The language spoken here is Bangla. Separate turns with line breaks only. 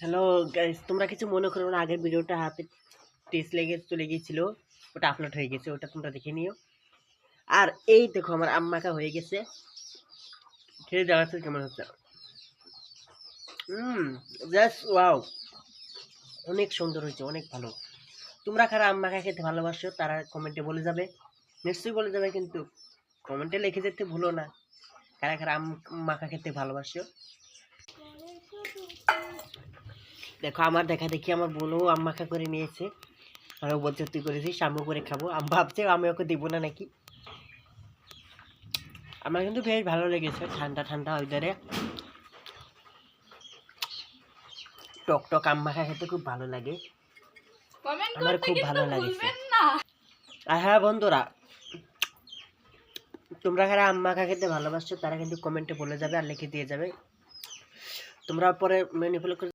হ্যালো গাইস, তোমরা কিছু মনে করো না। আগের ভিডিওটা হাতে টেস্ট লেগে চলে গিয়েছিল, ওটা আপলোড হয়ে গেছে, ওটা তোমরা দেখে নিও। আর এই দেখো আমার আম্মাকা হয়ে গেছে, খেয়ে দেখাচ্ছে কেমন হচ্ছে। জাস্ট ওয়াও, অনেক সুন্দর হয়েছে, অনেক ভালো। তোমরা কারা আম্মাকা খেতে ভালোবাসো তারা কমেন্টে বলে যাবে, নিশ্চয়ই বলে যাবে, কিন্তু কমেন্টে লিখে যেতে ভুলো না কারা কারা আম্মাকা খেতে ভালোবাসো। দেখো আমার দেখা দেখি আমার বোনও আম্মাকা করে নিয়েছে, আমিও বলছে তুই করেছিস, আমিও করে খাবো। আমি ভাবছি আমি ওকে দিব না নাকি। আমার কিন্তু বেশ ভালো লেগেছে, ঠান্ডা ঠান্ডা ওয়েদারে টক টক আম মাখা খেতে খুব ভালো লাগে, আমার খুব ভালো লাগেছে। আর হ্যাঁ বন্ধুরা, তোমরা যারা আম মাখা খেতে ভালোবাসছো তারা কিন্তু কমেন্টে বলে যাবে আর লিখে দিয়ে যাবে। তোমরা পরে মেনু ফলো করে